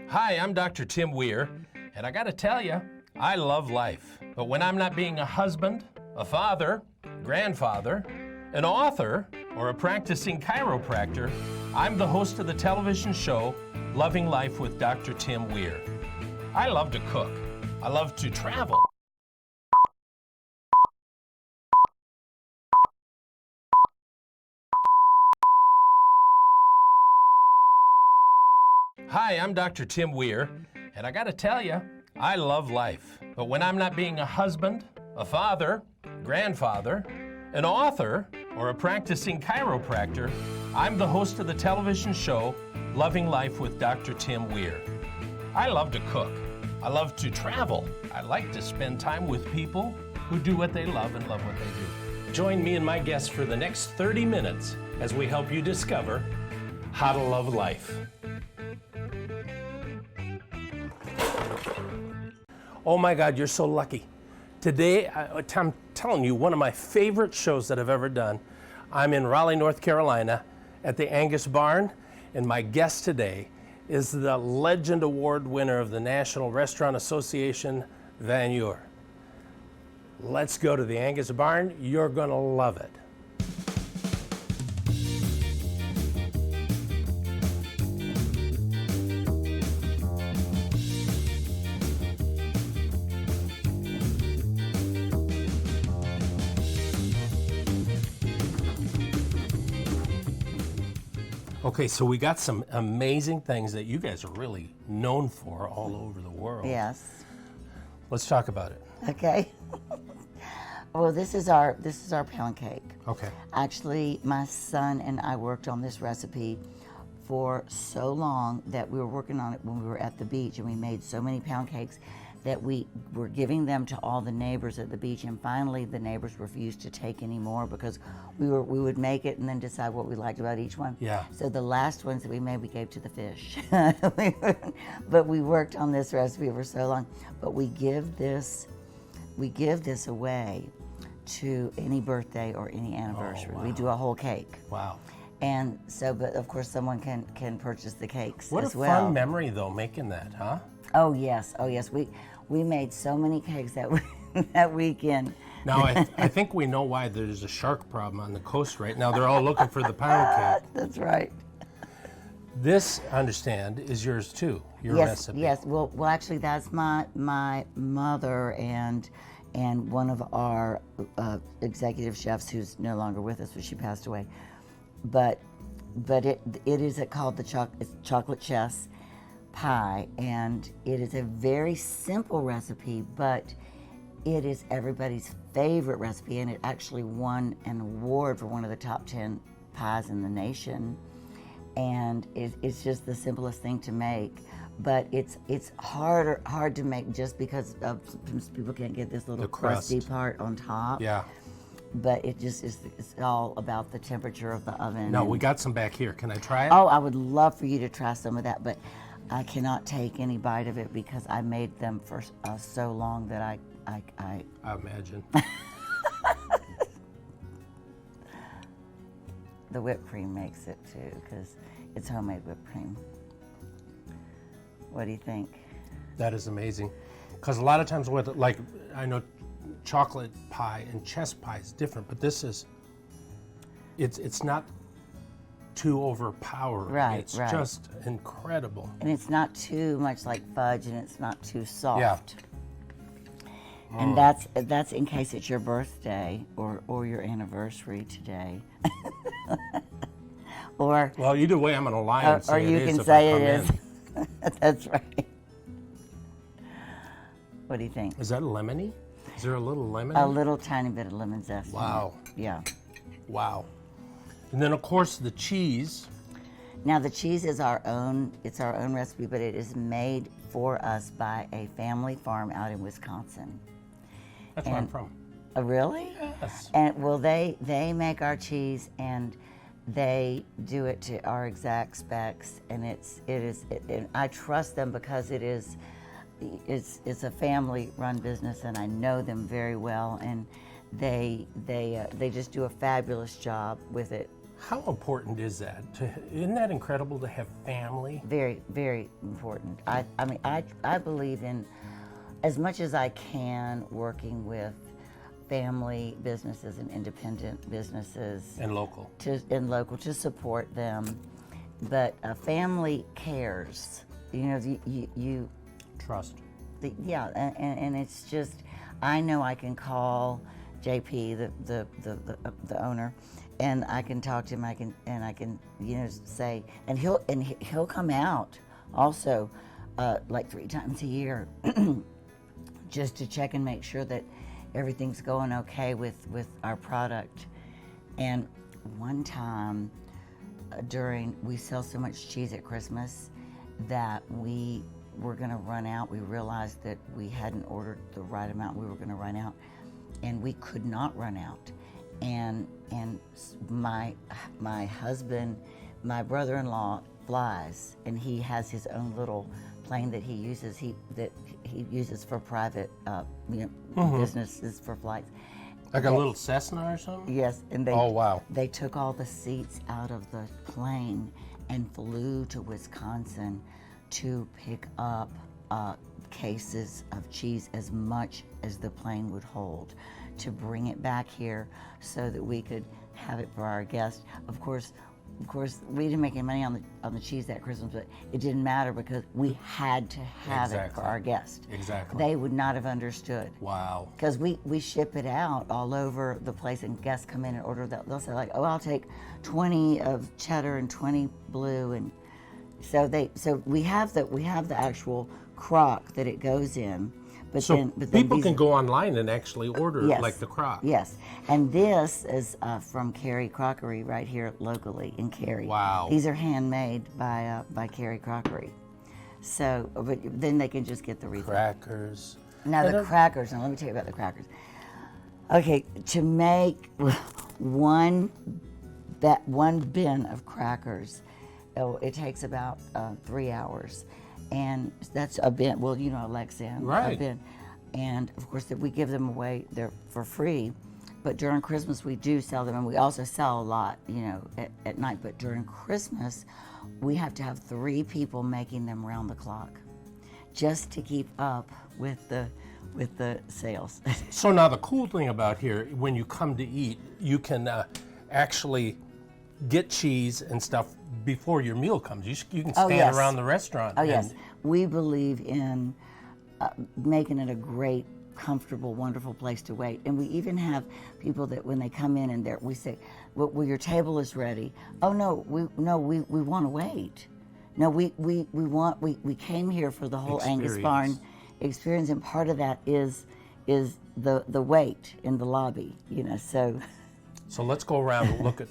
Hi, I'm Dr. Tim Weir, and I gotta tell you, I love life. But when I'm not being a husband, a father, grandfather, an author, or a practicing chiropractor, I'm the host of the television show, Loving Life with Dr. Tim Weir. I love to cook. I love to travel. Hi, I'm Dr. Tim Weir, and I gotta tell you, I love life. But when I'm not being a husband, a father, grandfather, an author, or a practicing chiropractor, I'm the host of the television show, Loving Life with Dr. Tim Weir. I love to cook. I love to travel. I like to spend time with people who do what they love and love what they do. Join me and my guests for the next 30 minutes as we help you discover how to love life. Oh my God, you're so lucky. Today, I'm telling you, one of my favorite shows that I've ever done. I'm in Raleigh, North Carolina at the Angus Barn, and my guest today is the Legend Award winner of the National Restaurant Association, Van Ure. Let's go to the Angus Barn. You're gonna love it. Okay, so we got some amazing things that you guys are really known for all over the world. Yes. Let's talk about it. Okay. Well, this is our pound cake. Okay. Actually, my son and I worked on this recipe for so long that we were working on it when we were at the beach, and we made so many pound cakes that we were giving them to all the neighbors at the beach, and finally the neighbors refused to take any more because we would make it and then decide what we liked about each one. Yeah. So the last ones that we made, we gave to the fish. But we worked on this recipe for so long. But we give this away to any birthday or any anniversary. wow. We do a whole cake. Wow. And so, but of course someone can purchase the cakes What as a well. fun memory though, making that, huh? Oh yes. We made so many cakes that weekend. Now, I think we know why there's a shark problem on the coast right now. They're all looking for the pound cake. That's right. This, I understand, is yours too, your Yes, recipe. yes. Well, actually, that's my mother and one of our executive chefs who's no longer with us, but she passed away. But it is called the chocolate chess pie, and it is a very simple recipe, but it is everybody's favorite recipe, and it actually won an award for one of the top 10 pies in the nation. And it's just the simplest thing to make, but it's hard to make just because sometimes people can't get this little crusty part on top. Yeah. But it just is, it's all about the temperature of the oven. No, we got some back here. Can I try it? Oh, I would love for you to try some of that, but I cannot take any bite of it because I made them for so long that I imagine. The whipped cream makes it too, because it's homemade whipped cream. What do you think? That is amazing. Because a lot of times, I know chocolate pie and chess pie is different, but this is, it's not too overpowering. Right, it's right. just incredible. And it's not too much like fudge, and it's not too soft. Yeah. And that's in case it's your birthday or your anniversary today. Or Well, either way, I'm going to lie and say or it you is can if say I it come is. That's right. What do you think? in. Is that lemony? Is there a little lemon? A little tiny bit of lemon zest. in it. Wow. Yeah. Wow. And then, of course, the cheese. Now the cheese is our own. It's our own recipe, but it is made for us by a family farm out in Wisconsin. That's where I'm from. Really? Yes. And well, they make our cheese, and they do it to our exact specs, and and I trust them because it's a family-run business, and I know them very well, and they just do a fabulous job with it. How important is that? Isn't that incredible to have family? Very, very important. I mean, I believe in, as much as I can, working with family businesses and independent businesses And local. and local to support them. But a family cares. You know, you Trust. yeah, and it's just, I know I can call JP, the owner, and I can talk to him. I can say, and he'll come out also, like 3 times a year, just to check and make sure that everything's going okay with our product. And one time we sell so much cheese at Christmas that we were going to run out. We realized that we hadn't ordered the right amount. We were going to run out, and we could not run out. And my husband, my brother-in-law flies, and he has his own little plane that he uses. He uses for private, businesses for flights. Like a little Cessna or something? Yes, and Oh, wow. they took all the seats out of the plane and flew to Wisconsin to pick up cases of cheese, as much as the plane would hold, to bring it back here so that we could have it for our guests. Of course, we didn't make any money on the cheese that Christmas, but it didn't matter because we had to have it for our guests. Exactly. They would not have understood. Wow. Because we ship it out all over the place, and guests come in and order that. They'll say like, "Oh, I'll take 20 of cheddar and 20 blue," and so we have the actual crock that it goes in. But So then people can go online and actually order Yes. like the crock. Yes, and this is from Cary Crockery right here locally in Cary. Wow. These are handmade by Cary Crockery. So, but then they can just get the refill. Crackers. Now the crackers. Now let me tell you about the crackers. Okay, to make one bin of crackers, it takes about 3 hours. And that's a bin. Well, you know, a Lexan, Right. a bin. And of course, we give them away. They're for free. But during Christmas, we do sell them, and we also sell a lot, at night. But during Christmas, we have to have 3 people making them round the clock, just to keep up with the sales. So now the cool thing about here, when you come to eat, you can actually get cheese and stuff before your meal comes. You can stand yes. around the restaurant. Oh, and- yes. We believe in making it a great, comfortable, wonderful place to wait. And we even have people that when they come in and we say, well, your table is ready. Oh, no, we want to wait. No, we came here for the whole Angus Barn experience, and part of that is the wait in the lobby, so. So let's go around and look at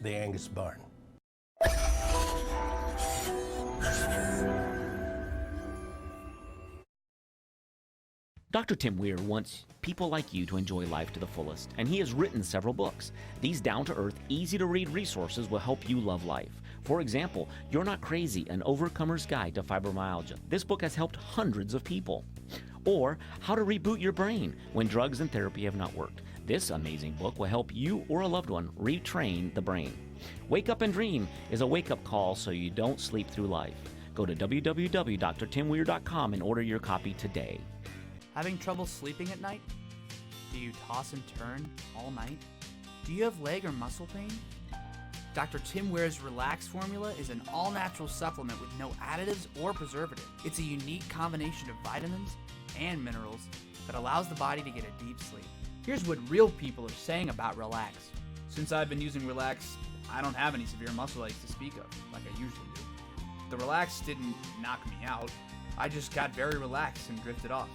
the Angus Barn. Dr. Tim Weir wants people like you to enjoy life to the fullest, and he has written several books. These down-to-earth, easy-to-read resources will help you love life. For example, You're Not Crazy, An Overcomer's Guide to Fibromyalgia. This book has helped hundreds of people. Or How to Reboot Your Brain When Drugs and Therapy Have Not Worked. This amazing book will help you or a loved one retrain the brain. Wake Up and Dream is a wake-up call so you don't sleep through life. Go to www.drtimweir.com and order your copy today. Having trouble sleeping at night? Do you toss and turn all night? Do you have leg or muscle pain? Dr. Tim Weir's Relax Formula is an all-natural supplement with no additives or preservative. It's a unique combination of vitamins and minerals that allows the body to get a deep sleep. Here's what real people are saying about Relax. Since I've been using Relax, I don't have any severe muscle aches to speak of, like I usually do. The Relax didn't knock me out. I just got very relaxed and drifted off.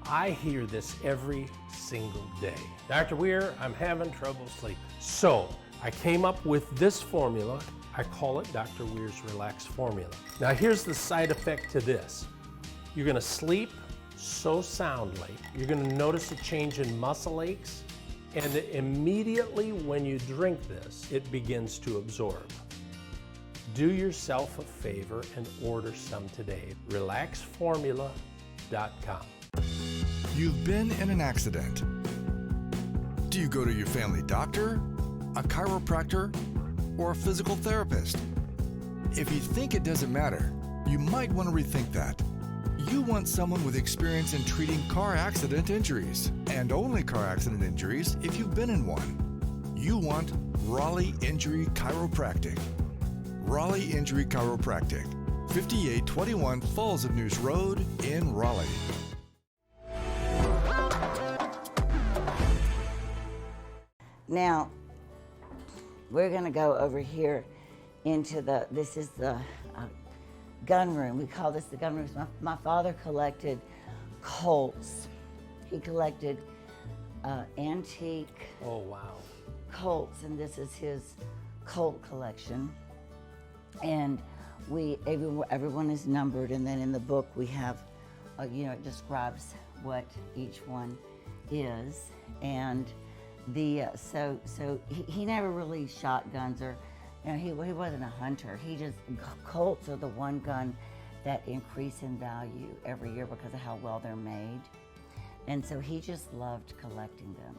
I hear this every single day. Dr. Weir, I'm having trouble sleeping. So I came up with this formula. I call it Dr. Weir's Relax Formula. Now here's the side effect to this. You're gonna sleep so soundly. You're gonna notice a change in muscle aches, and immediately when you drink this, it begins to absorb. Do yourself a favor and order some today. RelaxFormula.com. You've been in an accident. Do you go to your family doctor a chiropractor, or a physical therapist? If you think it doesn't matter, you might want to rethink that. You want someone with experience in treating car accident injuries, and only car accident injuries if you've been in one. You want Raleigh Injury Chiropractic. Raleigh Injury Chiropractic, 5821 Falls of News Road in Raleigh. Now, we're going to go over here into this is the gun room. We call this the gun room. My father collected Colts. He collected antique Oh, wow. Colts, and this is his Colt collection. And everyone is numbered, and then in the book we have, it describes what each one is. And so he never really shot guns, or he wasn't a hunter. Colts are the one gun that increase in value every year because of how well they're made. And so he just loved collecting them.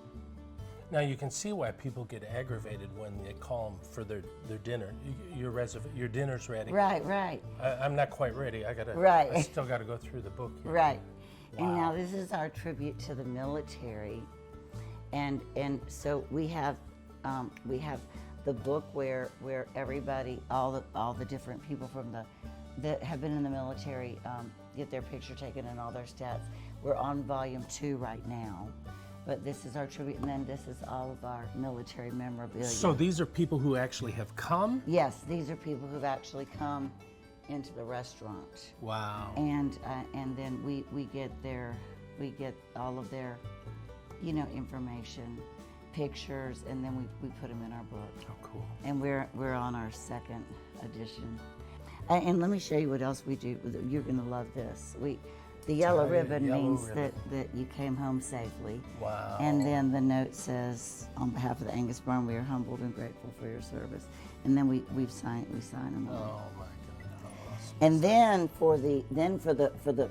Now you can see why people get aggravated when they call them for their dinner. Your dinner's ready. Right. I'm not quite ready. Right. I still got to go through the book here. Right. Wow. And now this is our tribute to the military. And so we have the book where everybody, all the different people that have been in the military get their picture taken and all their stats. We're on volume 2 right now, but this is our tribute, and then this is all of our military memorabilia. So these are people who actually have come? Yes, these are people who've actually come into the restaurant. Wow. And then we get all of their information, pictures, and then we put them in our book. Oh, cool. And we're on our 2nd edition. And let me show you what else we do. You're going to love this. The yellow ribbon means that you came home safely. Wow. And then the note says, on behalf of the Angus Barn, we are humbled and grateful for your service. And then we sign them all. Oh my God. And then for the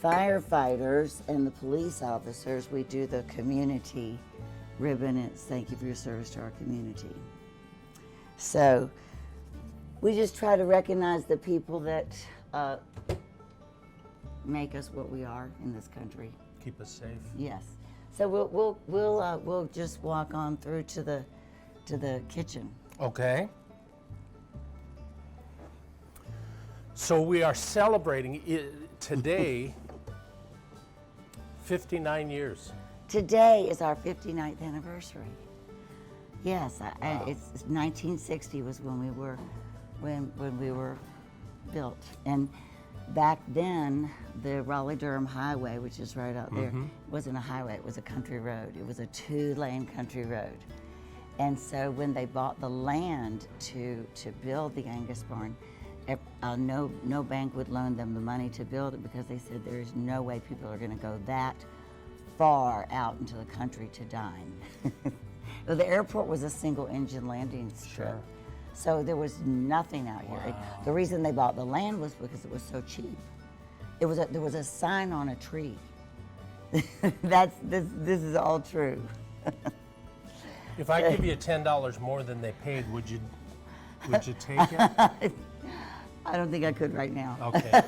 firefighters and the police officers, we do the community ribbon. It's thank you for your service to our community. So we just try to recognize the people that make us what we are in this country. Keep us safe. Yes. So we'll just walk on through to the kitchen. Okay. So we are celebrating today 59 years. Today is our 59th anniversary. Yes, it's 1960 was when we were built, and back then the Raleigh-Durham Highway, which is right out there, wasn't a highway; it was a country road. It was a 2-lane country road, and so when they bought the land to build the Angus Barn, no bank would loan them the money to build it because they said there is no way people are going to go that far out into the country to dine. The airport was a single-engine landing strip. Sure. So there was nothing out here. Wow. The reason they bought the land was because it was so cheap. There was a sign on a tree. This is all true. If I give you $10 more than they paid, would you take it? I don't think I could right now. Okay.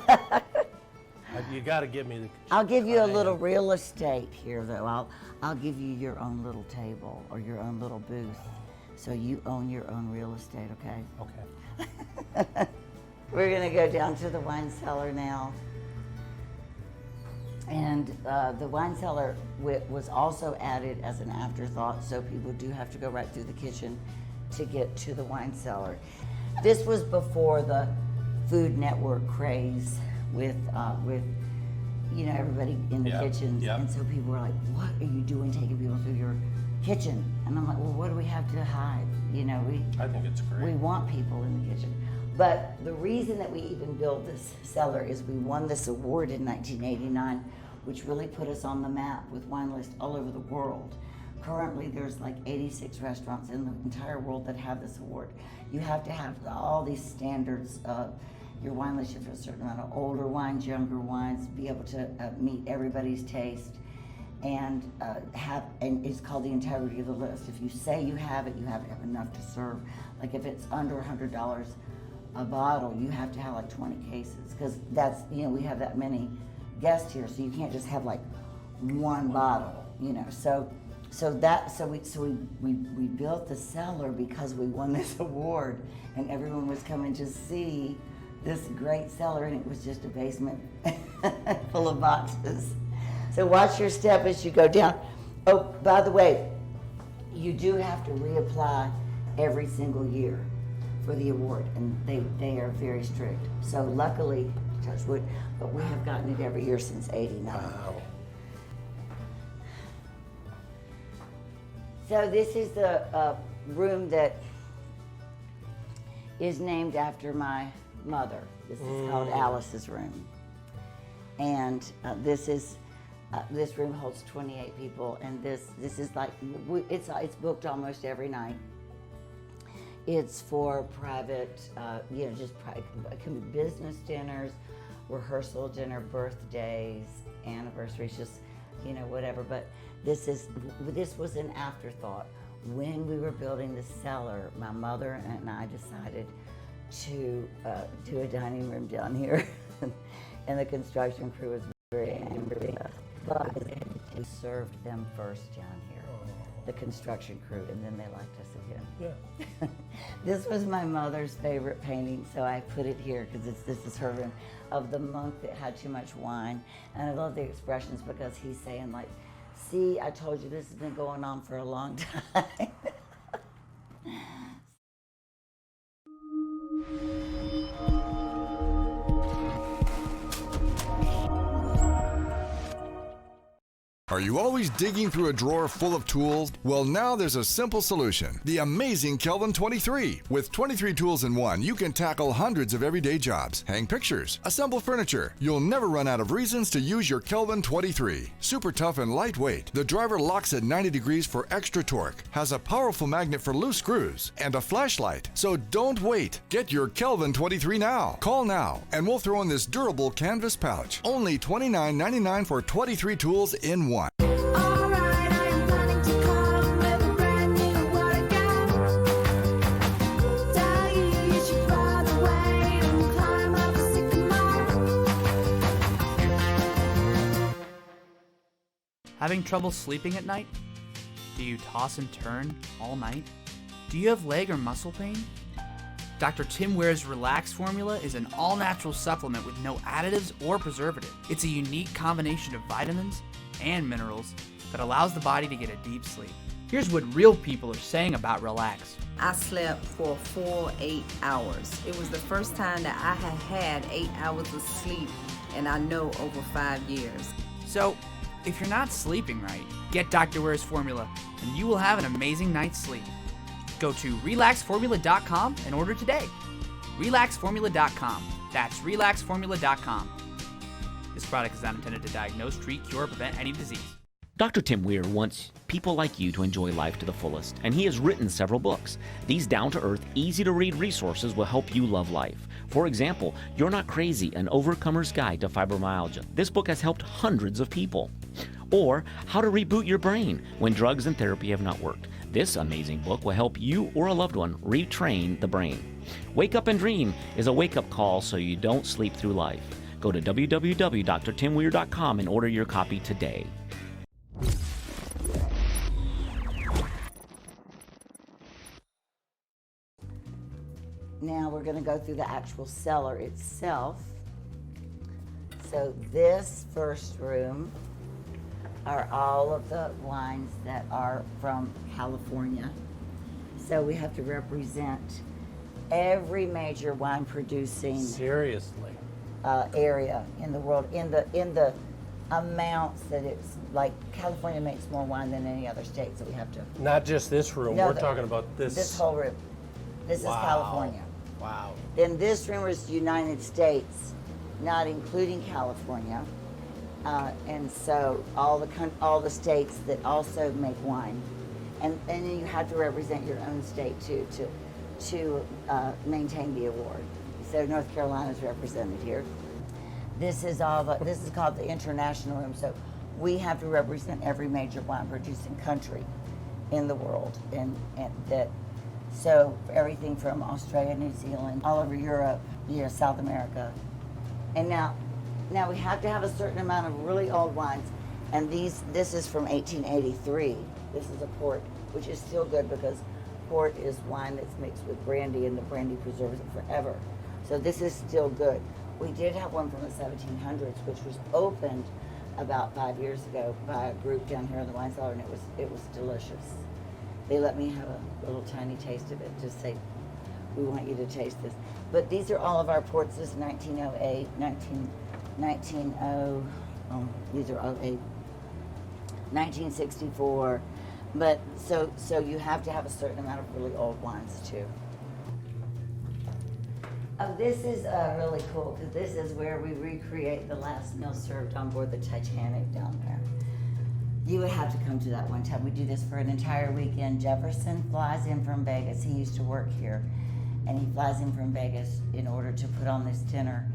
You got to give me the. I'll give you a little real estate here, though. I'll give you your own little table or your own little booth, so you own your own real estate. Okay. Okay. We're gonna go down to the wine cellar now, and the wine cellar was also added as an afterthought, so people do have to go right through the kitchen to get to the wine cellar. This was before the Food Network craze with everybody in the kitchens, and so people were like, "What are you doing, taking people through your kitchen?" And I'm like, "Well, what do we have to hide? I think it's great. We want people in the kitchen." But the reason that we even built this cellar is we won this award in 1989, which really put us on the map with wine lists all over the world. Currently, there's like 86 restaurants in the entire world that have this award. You have to have all these standards of your wine list for a certain amount of older wines, younger wines, be able to meet everybody's taste. and it's called the integrity of the list. If you say you have it, you have to have enough to serve. Like if it's under $100 a bottle, you have to have like 20 cases, because that's, we have that many guests here, so you can't just have like one bottle, So we built the cellar because we won this award, and everyone was coming to see this great cellar, and it was just a basement full of boxes. So watch your step as you go down. Oh, by the way, you do have to reapply every single year for the award, and they are very strict. So luckily, touch wood, but we have gotten it every year since '89. Wow. So this is the room that is named after my mother. This is called Alice's room, and this room holds 28 people, and this is like it's booked almost every night. It's for private, it can be business dinners, rehearsal dinner, birthdays, anniversaries, just whatever. But this was an afterthought. When we were building the cellar, my mother and I decided to do a dining room down here, and the construction crew was very angry. But we served them first down here, the construction crew, and then they liked us again. Yeah. This was my mother's favorite painting, so I put it here because this is her room, of the monk that had too much wine. And I love the expressions because he's saying like, see, I told you this has been going on for a long time. Are you always digging through a drawer full of tools? Well, now there's a simple solution. The amazing Kelvin 23. With 23 tools in one, you can tackle hundreds of everyday jobs, hang pictures, assemble furniture. You'll never run out of reasons to use your Kelvin 23. Super tough and lightweight. The driver locks at 90 degrees for extra torque, has a powerful magnet for loose screws, and a flashlight. So don't wait. Get your Kelvin 23 now. Call now, and we'll throw in this durable canvas pouch. Only $29.99 for 23 tools in one. Having trouble sleeping at night? Do you toss and turn all night? Do you have leg or muscle pain? Dr. Tim Ware's Relax Formula is an all-natural supplement with no additives or preservative. It's a unique combination of vitamins and minerals that allows the body to get a deep sleep. Here's what real people are saying about Relax. I slept for a full 8 hours. It was the first time that I had 8 hours of sleep, and I know over 5 years. So, if you're not sleeping right, get Dr. Ware's Formula, and you will have an amazing night's sleep. Go to relaxformula.com and order today. Relaxformula.com. That's relaxformula.com. This product is not intended to diagnose, treat, cure, or prevent any disease. Dr. Tim Weir wants people like you to enjoy life to the fullest, and he has written several books. These down-to-earth, easy-to-read resources will help you love life. For example, You're Not Crazy, An Overcomer's Guide to Fibromyalgia. This book has helped hundreds of people. Or How to Reboot Your Brain When Drugs and Therapy Have Not Worked. This amazing book will help you or a loved one retrain the brain. Wake Up and Dream is a wake-up call so you don't sleep through life. Go to www.drtimweir.com and order your copy today. Now we're going to go through the actual cellar itself. So this first room are all of the wines that are from California. So we have to represent every major wine producing Seriously. area in the world in the amounts that it's like. California makes more wine than any other state, so we have to. Not just this room. No, We're talking about this. This whole room. This Wow. is California. Wow. Then this room is United States, not including California, and so all the states that also make wine, and then you have to represent your own state too to maintain the award. So North Carolina is represented here. This is called the international room. So we have to represent every major wine producing country in the world, and that, so everything from Australia, New Zealand, all over Europe, South America. And now we have to have a certain amount of really old wines, and this is from 1883. This is a port, which is still good because port is wine that's mixed with brandy, and the brandy preserves it forever. So this is still good. We did have one from the 1700s, which was opened about 5 years ago by a group down here in the wine cellar, and it was delicious. They let me have a little tiny taste of it, just say, we want you to taste this. But these are all of our ports. This is 1908, these are 08, 1964. But so you have to have a certain amount of really old wines too. This is really cool because this is where we recreate the last meal served on board the Titanic down there. You would have to come to that one time. We do this for an entire weekend. Jefferson flies in from Vegas. He used to work here, and he flies in from Vegas in order to put on this dinner.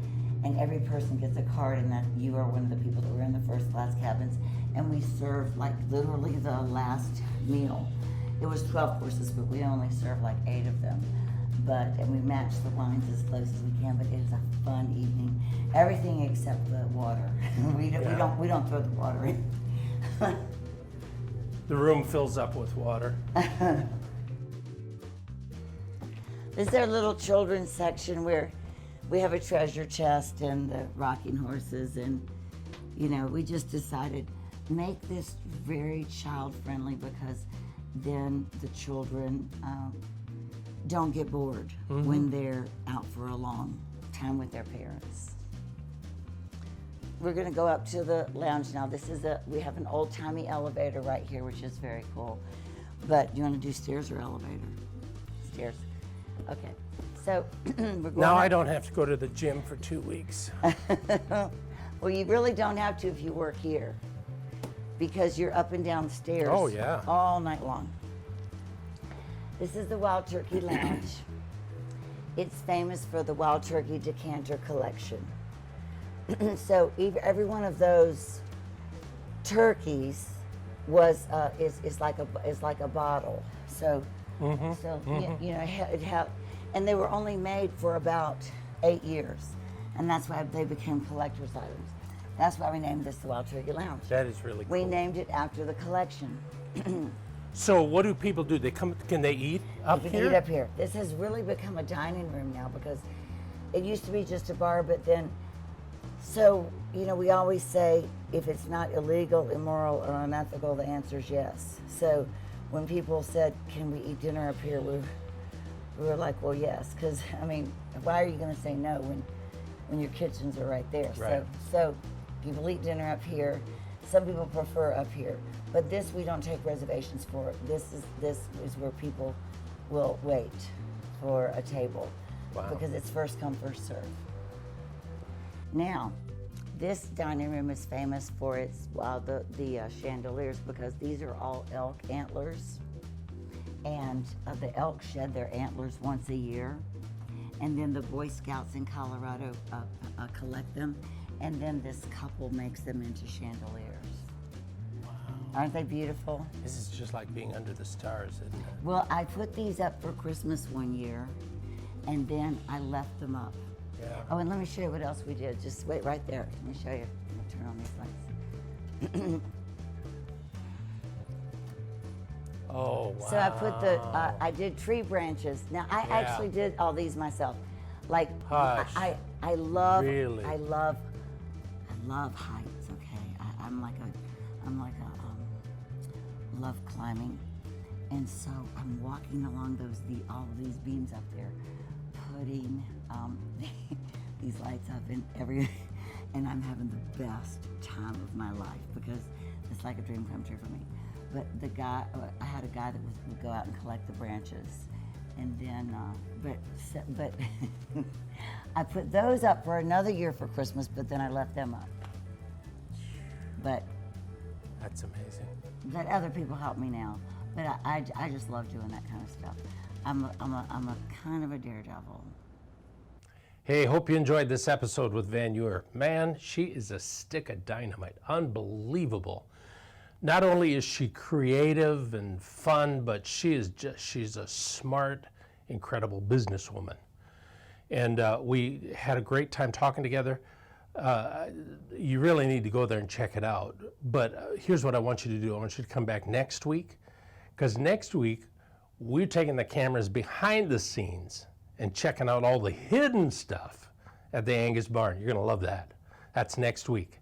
And every person gets a card, and that you are one of the people that were in the first class cabins. And we serve like literally the last meal. It was 12 courses, but we only served like 8 of them. And we match the wines as close as we can. But it is a fun evening. Everything except the water. we don't throw the water in. The room fills up with water. This is our little children's section where we have a treasure chest and the rocking horses, and we just decided make this very child friendly because then the children don't get bored when they're out for a long time with their parents. We're going to go up to the lounge now. We have an old-timey elevator right here, which is very cool. But you want to do stairs or elevator? Stairs. Okay. So we're going Now up. I don't have to go to the gym for 2 weeks. Well, you really don't have to if you work here, because you're up and down stairs Oh, yeah. all night long. This is the Wild Turkey Lounge. It's famous for the Wild Turkey Decanter collection. So every one of those turkeys is like a bottle. So and they were only made for about 8 years, and that's why they became collector's items. That's why we named this the Wild Turkey Lounge. That is really cool. We named it after the collection. So what do people do? Can they eat up You here? can eat up here. This has really become a dining room now because it used to be just a bar, but then, we always say if it's not illegal, immoral, or unethical, the answer is yes. So when people said, can we eat dinner up here, we were like, well, yes, because, why are you going to say no when your kitchens are right there? Right. So people eat dinner up here. Some people prefer up here. But this, we don't take reservations for. This is where people will wait for a table. Wow. Because it's first come, first serve. Now, this dining room is famous for its the chandeliers, because these are all elk antlers, and the elk shed their antlers once a year, and then the Boy Scouts in Colorado collect them, and then this couple makes them into chandeliers. Aren't they beautiful? This is just like being under the stars, isn't it? Well, I put these up for Christmas one year, and then I left them up. Yeah. Oh, and let me show you what else we did. Just wait right there. Let me show you. I'm gonna turn on these lights. Oh, wow. So I put I did tree branches. Now, I Yeah. actually did all these myself. Like, Hush. I love, Really? I love heights, okay? I'm like love climbing. And so I'm walking along all of these beams up there, putting these lights up and I'm having the best time of my life because it's like a dream come true for me. But I had a guy that would go out and collect the branches, and then, but I put those up for another year for Christmas, but then I left them up. But That's amazing. that other people help me now. But I just love doing that kind of stuff. I'm a kind of a daredevil. Hey, hope you enjoyed this episode with Van Uer. Man, she is a stick of dynamite. Unbelievable. Not only is she creative and fun, but she's a smart, incredible businesswoman. And we had a great time talking together. You really need to go there and check it out. But here's what I want you to do. I want you to come back next week, because next week we're taking the cameras behind the scenes and checking out all the hidden stuff at the Angus Barn. You're gonna love that. That's next week.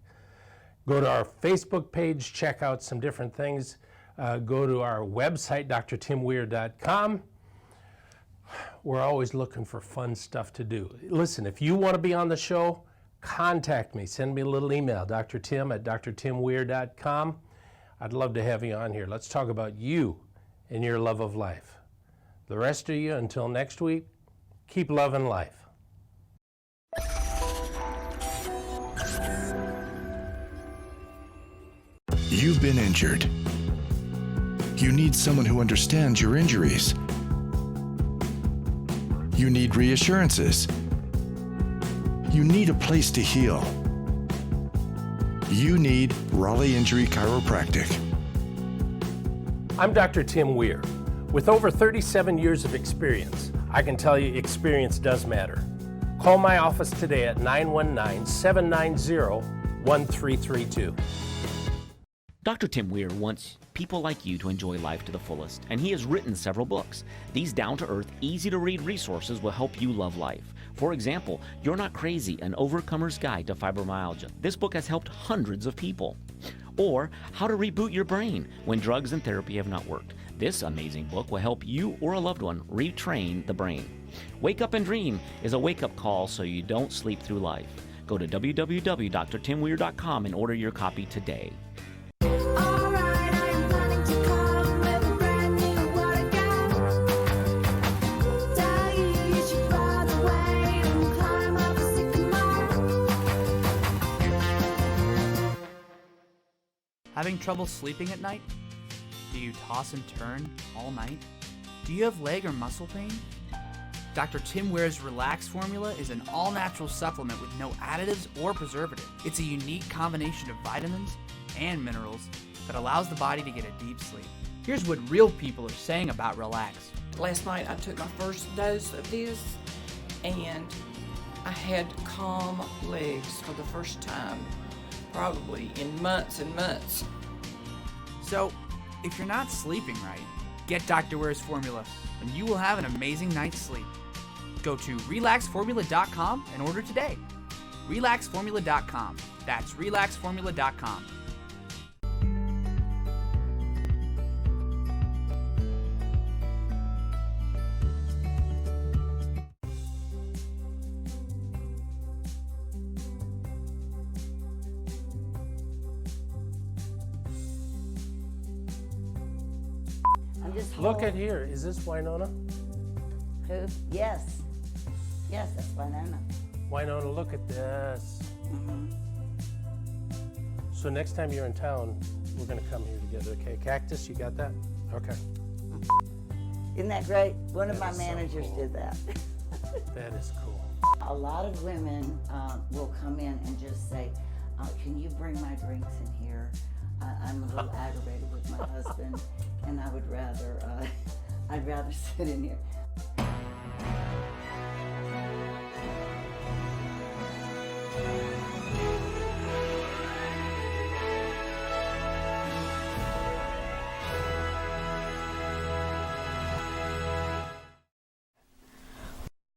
Go to our Facebook page, check out some different things. Go to our website, drtimweir.com. We're always looking for fun stuff to do. Listen, if you want to be on the show, contact me. Send me a little email, drtim@drtimweir.com. I'd love to have you on here. Let's talk about you and your love of life. The rest of you, until next week, keep loving life. You've been injured. You need someone who understands your injuries. You need reassurances. You need a place to heal. You need Raleigh Injury Chiropractic. I'm Dr. Tim Weir. With over 37 years of experience, I can tell you experience does matter. Call my office today at 919-790-1332. Dr. Tim Weir wants people like you to enjoy life to the fullest, and he has written several books. These down-to-earth, easy-to-read resources will help you love life. For example, You're Not Crazy, An Overcomer's Guide to Fibromyalgia. This book has helped hundreds of people. Or How to Reboot Your Brain When Drugs and Therapy Have Not Worked. This amazing book will help you or a loved one retrain the brain. Wake Up and Dream is a wake-up call so you don't sleep through life. Go to www.drtimweir.com and order your copy today. Having trouble sleeping at night? Do you toss and turn all night? Do you have leg or muscle pain? Dr. Tim Weir's Relax Formula is an all-natural supplement with no additives or preservative. It's a unique combination of vitamins and minerals that allows the body to get a deep sleep. Here's what real people are saying about Relax. Last night I took my first dose of this and I had calm legs for the first time, probably in months and months. So, if you're not sleeping right, get Dr. Weir's Formula and you will have an amazing night's sleep. Go to relaxformula.com and order today. Relaxformula.com. That's relaxformula.com. I'm just Look at here. Is this Winona? Who? Yes. Yes, that's Winona. Winona, look at this. Mm-hmm. So next time you're in town, we're going to come here together, okay? Cactus, you got that? Okay. Isn't that great? One of That my is so managers cool. did that. That is cool. A lot of women will come in and just say, can you bring my drinks in here? I'm a little aggravated with my husband, and I would rather, I'd rather sit in here.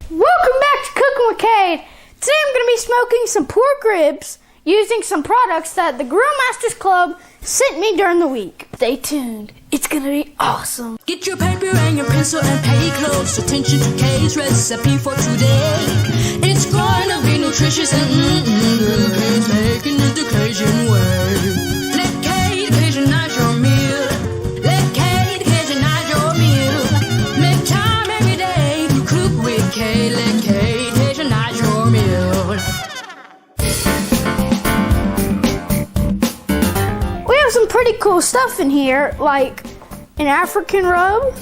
Welcome back to Cooking with Cade. Today I'm going to be smoking some pork ribs using some products that the Grill Masters Club sent me during the week. Stay tuned. It's going to be awesome. Get your paper and your pencil and pay close attention to Cade's recipe for today. It's going to be nutritious and good. Cade's making it the Cajun way. Let Cade Cajunize your meal. Let Cade Cajunize your meal. Make time every day to cook with Cade. Let Cade Cajunize your meal. We have some pretty cool stuff in here, like an African rub,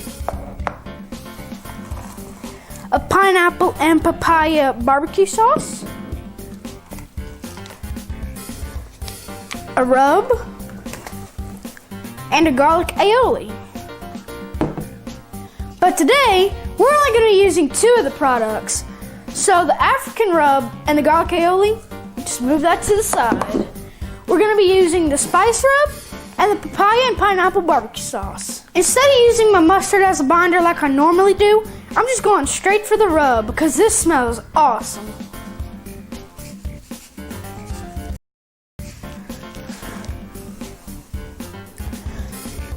of pineapple and papaya barbecue sauce, a rub, and a garlic aioli. But today, we're only going to be using 2 of the products. So the African rub and the garlic aioli, just move that to the side. We're going to be using the spice rub and the papaya and pineapple barbecue sauce. Instead of using my mustard as a binder like I normally do, I'm just going straight for the rub because this smells awesome.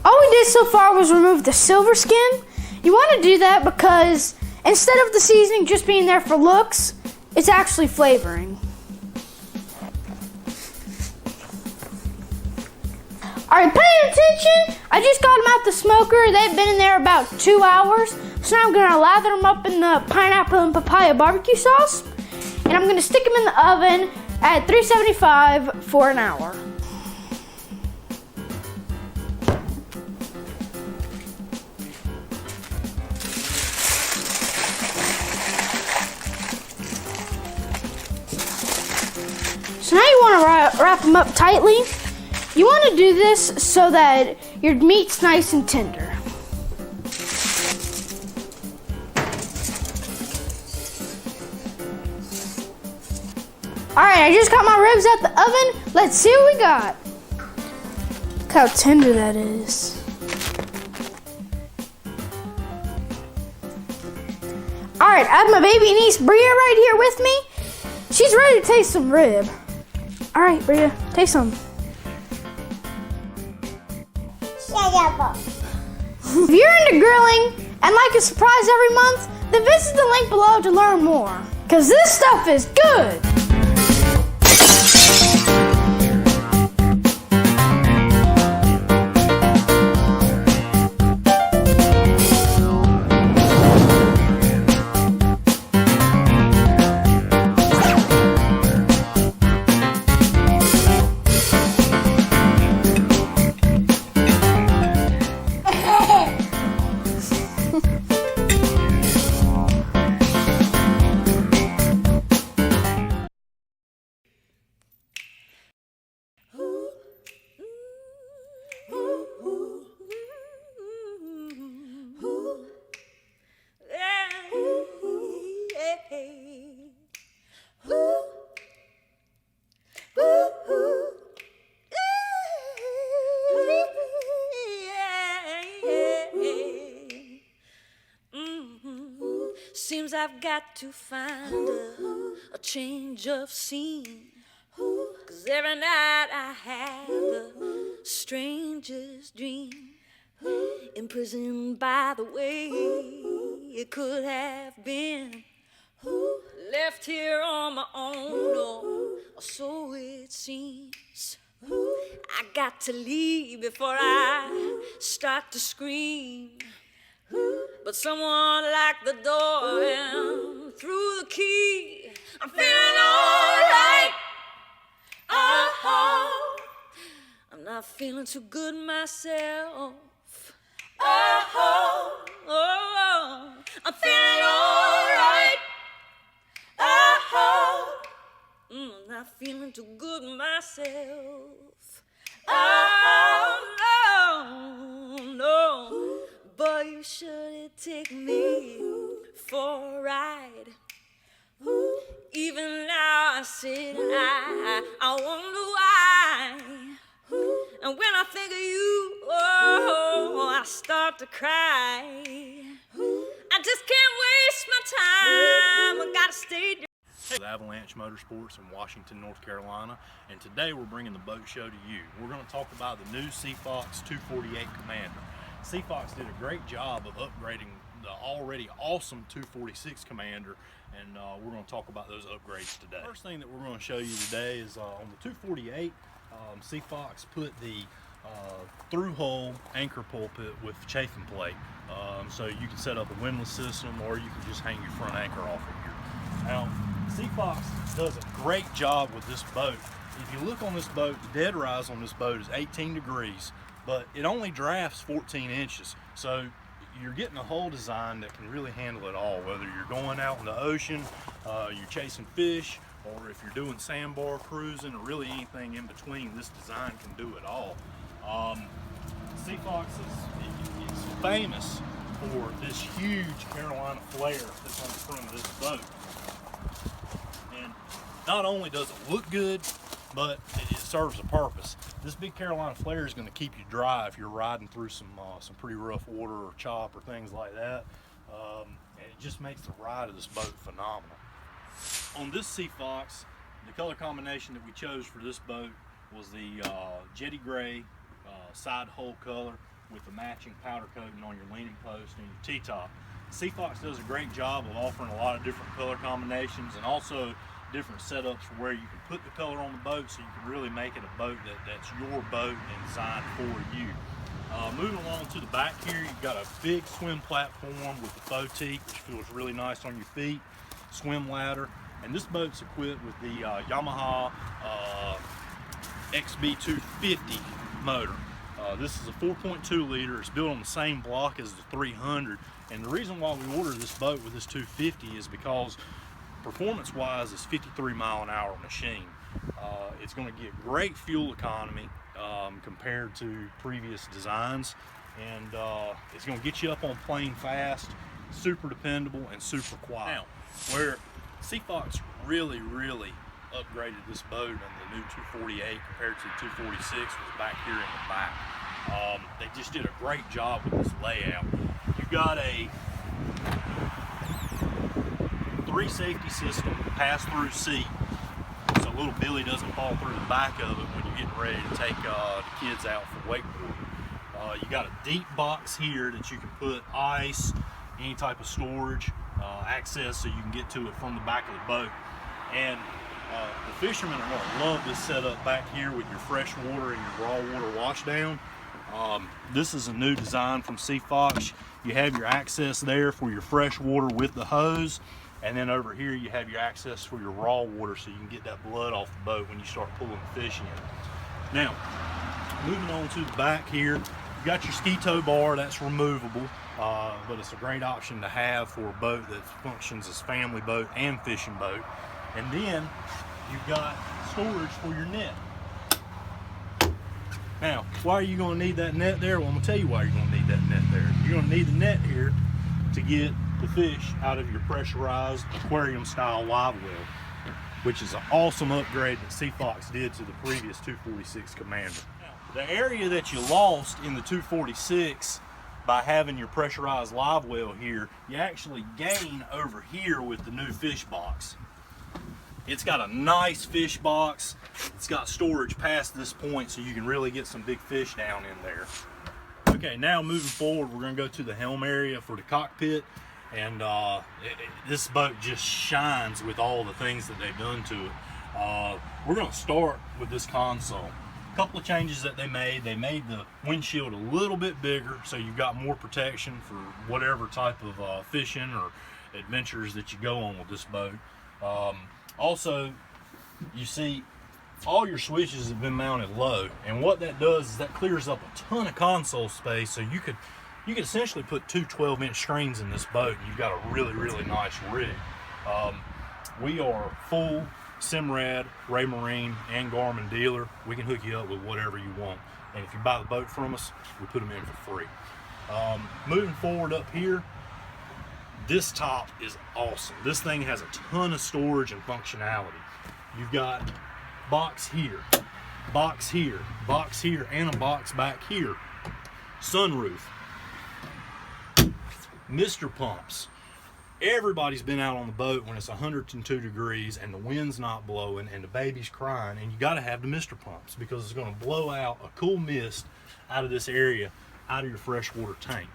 All we did so far was remove the silver skin. You want to do that because instead of the seasoning just being there for looks, it's actually flavoring. Alright, pay attention! I just got them out the smoker. They've been in there about 2 hours. So now I'm going to lather them up in the pineapple and papaya barbecue sauce. And I'm going to stick them in the oven at 375 for an hour. So now you want to wrap them up tightly. You want to do this so that your meat's nice and tender. Alright, I just got my ribs out the oven. Let's see what we got. Look how tender that is. Alright, I have my baby niece Bria right here with me. She's ready to taste some rib. Alright, Bria, taste some. If you're into grilling and like a surprise every month, then visit the link below to learn more. Cause this stuff is good! Seems I've got to find a change of scene. 'Cause every night I have the strangest dream. Imprisoned by the way it could have been. Left here on my own, or so it seems. I got to leave before I start to scream. But someone locked the door and threw the key. I'm feeling alright. Oh, I'm not feeling too good myself. Oh, I'm feeling alright. Oh, I'm not feeling too good myself. Oh, no. Boy, you should take me for a ride. Even now I sit and I wonder why. And when I think of you, oh, I start to cry. I just can't waste my time. I gotta stay there. With Avalanche Motorsports in Washington, North Carolina, and today we're bringing the boat show to you. We're going to talk about the new Seafox 248 Commander. Seafox did a great job of upgrading the already awesome 246 Commander, and we're going to talk about those upgrades today. First thing that we're going to show you today is on the 248, Seafox put the through-hull anchor pulpit with chafing plate, so you can set up a windlass system or you can just hang your front anchor off of here. Now, Seafox does a great job with this boat. If you look on this boat, the dead rise on this boat is 18 degrees, but it only drafts 14 inches. So you're getting a hull design that can really handle it all, whether you're going out in the ocean, you're chasing fish, or if you're doing sandbar cruising, or really anything in between, this design can do it all. Seafox is famous for this huge Carolina flare that's on the front of this boat. And not only does it look good, but it serves a purpose. This big Carolina flare is going to keep you dry if you're riding through some pretty rough water or chop or things like that. And it just makes the ride of this boat phenomenal. On this Seafox, the color combination that we chose for this boat was the jetty gray side hull color with the matching powder coating on your leaning post and your T-top. Seafox does a great job of offering a lot of different color combinations and also different setups for where you can put the color on the boat, so you can really make it a boat that's your boat and designed for you. Moving along to the back here, you've got a big swim platform with the faux teak, which feels really nice on your feet, swim ladder, and this boat's equipped with the Yamaha XB250 motor. This is a 4.2 liter. It's built on the same block as the 300, and the reason why we ordered this boat with this 250 is because performance-wise, it's 53-mile-an-hour machine. It's going to get great fuel economy compared to previous designs, and it's going to get you up on plane fast, super dependable, and super quiet. Now, where Seafox really upgraded this boat in the new 248 compared to the 246 was back here in the back. They just did a great job with this layout. You got a 3 safety system pass-through seat, so little Billy doesn't fall through the back of it when you're getting ready to take the kids out for wakeboarding. You got a deep box here that you can put ice, any type of storage, access so you can get to it from the back of the boat. And the fishermen are going to love this setup back here with your fresh water and your raw water washdown. This is a new design from Seafox. You have your access there for your fresh water with the hose, and then over here you have your access for your raw water so you can get that blood off the boat when you start pulling the fish in. Now, moving on to the back here, you got your ski tow bar. That's removable, but it's a great option to have for a boat that functions as family boat and fishing boat. And then you've got storage for your net. Now, why are you going to need that net there? Well, I'm going to tell you why you're going to need that net there. You're going to need the net here to get the fish out of your pressurized aquarium-style live well, which is an awesome upgrade that Seafox did to the previous 246 Commander. Now, the area that you lost in the 246 by having your pressurized live well here, you actually gain over here with the new fish box. It's got a nice fish box. It's got storage past this point so you can really get some big fish down in there. Okay, now moving forward, we're going to go to the helm area for the cockpit. And this boat just shines with all the things that they've done to it. We're going to start with this console. A couple of changes that they made. They made the windshield a little bit bigger so you've got more protection for whatever type of fishing or adventures that you go on with this boat. Also, you see all your switches have been mounted low, and what that does is that clears up a ton of console space, so you could essentially put two 12-inch screens in this boat and you've got a really nice rig. We are full Simrad, Raymarine, and Garmin dealer. We can hook you up with whatever you want, and if you buy the boat from us, we put them in for free. Moving forward up here, this top is awesome. This thing has a ton of storage and functionality. You've got box here, box here, box here, and a box back here. Sunroof, mister pumps. Everybody's been out on the boat when it's 102 degrees and the wind's not blowing and the baby's crying, and you got to have the mister pumps because it's going to blow out a cool mist out of this area, out of your freshwater tank.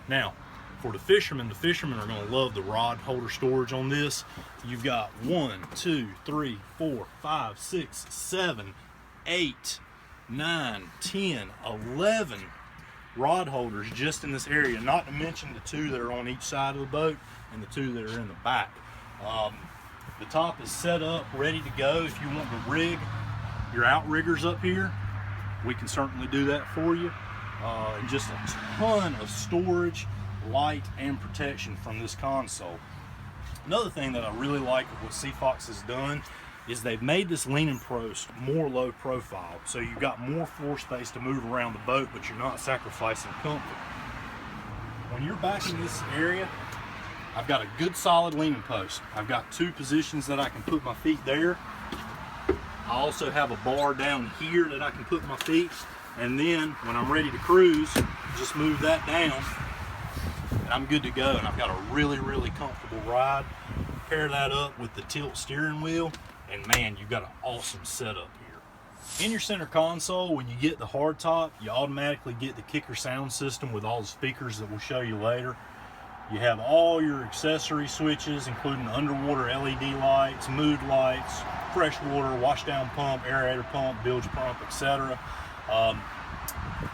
Now, for the fishermen are going to love the rod holder storage on this. You've got 1, 2, 3, 4, 5, 6, 7, 8, 9, 10, 11 rod holders just in this area, not to mention the 2 that are on each side of the boat and the 2 that are in the back. The top is set up, ready to go. If you want to rig your outriggers up here, we can certainly do that for you. And just a ton of storage, light and protection from this console. Another thing that I really like of what Seafox has done is they've made this leaning post more low profile, so you've got more floor space to move around the boat, but you're not sacrificing comfort. When you're back in this area, I've got a good solid leaning post. I've got 2 positions that I can put my feet there. I also have a bar down here that I can put my feet, and then when I'm ready to cruise, just move that down and I'm good to go. And I've got a really, really comfortable ride. Pair that up with the tilt steering wheel, and man, you've got an awesome setup here. In your center console, when you get the hardtop, you automatically get the Kicker sound system with all the speakers that we'll show you later. You have all your accessory switches, including underwater LED lights, mood lights, freshwater, washdown pump, aerator pump, bilge pump, etc.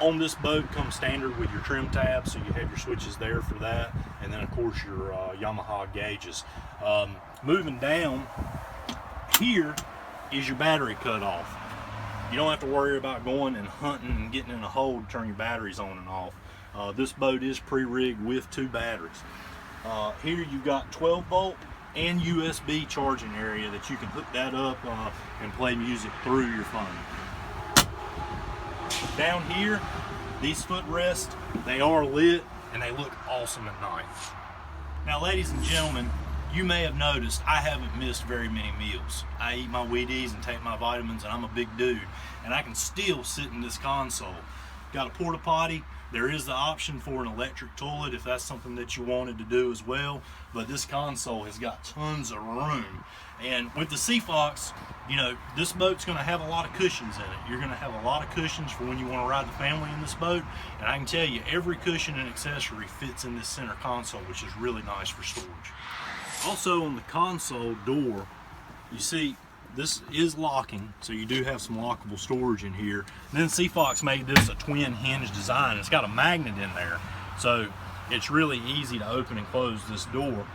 On this boat comes standard with your trim tab, so you have your switches there for that, and then of course your Yamaha gauges. Moving down, here is your battery cutoff. You don't have to worry about going and hunting and getting in a hole to turn your batteries on and off. This boat is pre-rigged with 2 batteries. Here you've got 12 volt and USB charging area that you can hook that up and play music through your phone. Down here, these footrests, they are lit and they look awesome at night. Now, ladies and gentlemen, you may have noticed I haven't missed very many meals. I eat my Wheaties and take my vitamins, and I'm a big dude, and I can still sit in this console. Got a porta potty. There is the option for an electric toilet if that's something that you wanted to do as well, but this console has got tons of room. And with the Seafox, you know, this boat's going to have a lot of cushions in it. You're going to have a lot of cushions for when you want to ride the family in this boat, and I can tell you every cushion and accessory fits in this center console, which is really nice for storage. Also on the console door, you see this is locking, so you do have some lockable storage in here. And then Seafox made this a twin hinge design. It's got a magnet in there, so it's really easy to open and close this door.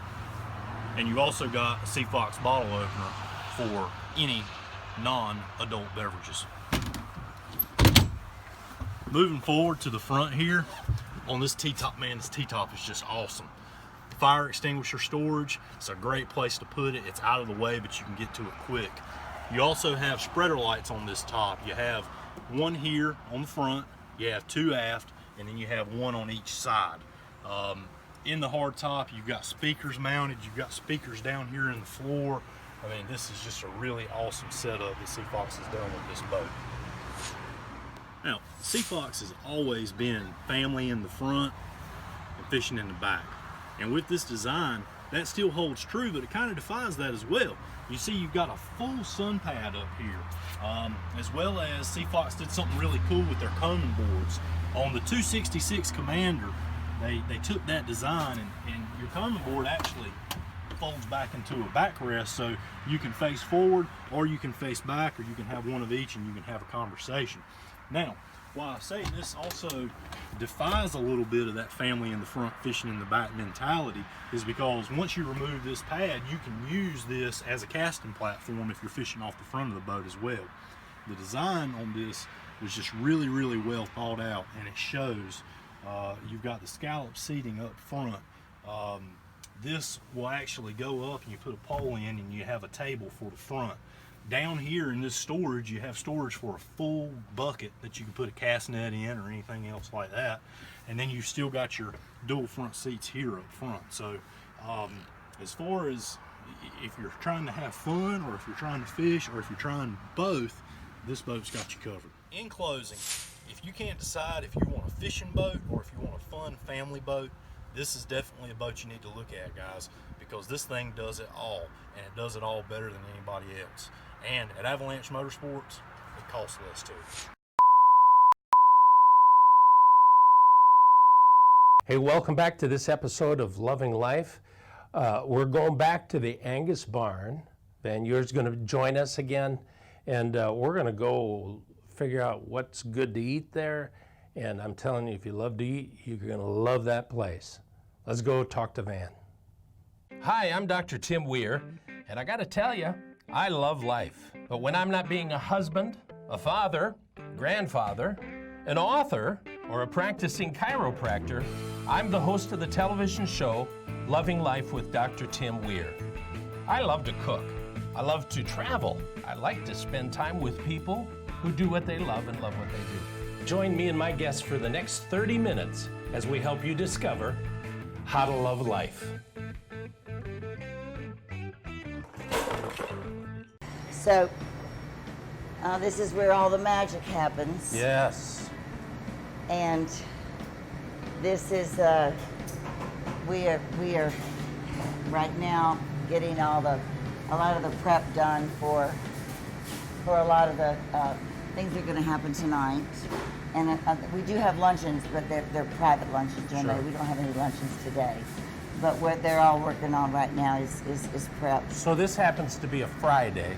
And you've also got a Seafox bottle opener for any non-adult beverages. Moving forward to the front here, on this T-top, man, this T-top is just awesome. Fire extinguisher storage, it's a great place to put it. It's out of the way, but you can get to it quick. You also have spreader lights on this top. You have one here on the front, you have 2 aft, and then you have 1 on each side. In the hard top, you've got speakers mounted, you've got speakers down here in the floor. I mean, this is just a really awesome setup that Seafox has done with this boat. Now, Seafox has always been family in the front and fishing in the back. And with this design, that still holds true, but it kind of defines that as well. You see, you've got a full sun pad up here, as well as Seafox did something really cool with their combing boards. On the 266 Commander, they took that design, and your combing board actually folds back into a backrest, so you can face forward, or you can face back, or you can have one of each, and you can have a conversation. Now, why I say this also defies a little bit of that family in the front, fishing in the back mentality is because once you remove this pad, you can use this as a casting platform if you're fishing off the front of the boat as well. The design on this was just really, really well thought out, and it shows. You've got the scallop seating up front. This will actually go up and you put a pole in and you have a table for the front. Down here in this storage, you have storage for a full bucket that you can put a cast net in or anything else like that. And then you've still got your dual front seats here up front. So as far as if you're trying to have fun, or if you're trying to fish, or if you're trying both, this boat's got you covered. In closing, if you can't decide if you want a fishing boat or if you want a fun family boat, this is definitely a boat you need to look at, guys, because this thing does it all, and it does it all better than anybody else. And at Avalanche Motorsports, it costs less too. Hey, welcome back to this episode of Loving Life. We're going back to the Angus barn. Van Ure's going to join us again, and we're going to go figure out what's good to eat there. And I'm telling you, if you love to eat, you're going to love that place. Let's go talk to Van. Hi, I'm Dr. Tim Weir, and I got to tell you, I love life. But when I'm not being a husband, a father, grandfather, an author, or a practicing chiropractor, I'm the host of the television show, Loving Life with Dr. Tim Weir. I love to cook. I love to travel. I like to spend time with people who do what they love and love what they do. Join me and my guests for the next 30 minutes as we help you discover how to love life. So, this is where all the magic happens. Yes. And this is, we are right now getting a lot of the prep done for a lot of the things that are going to happen tonight. And we do have luncheons, but they're private luncheons. Sure. We don't have any luncheons today. But what they're all working on right now is prep. So this happens to be a Friday.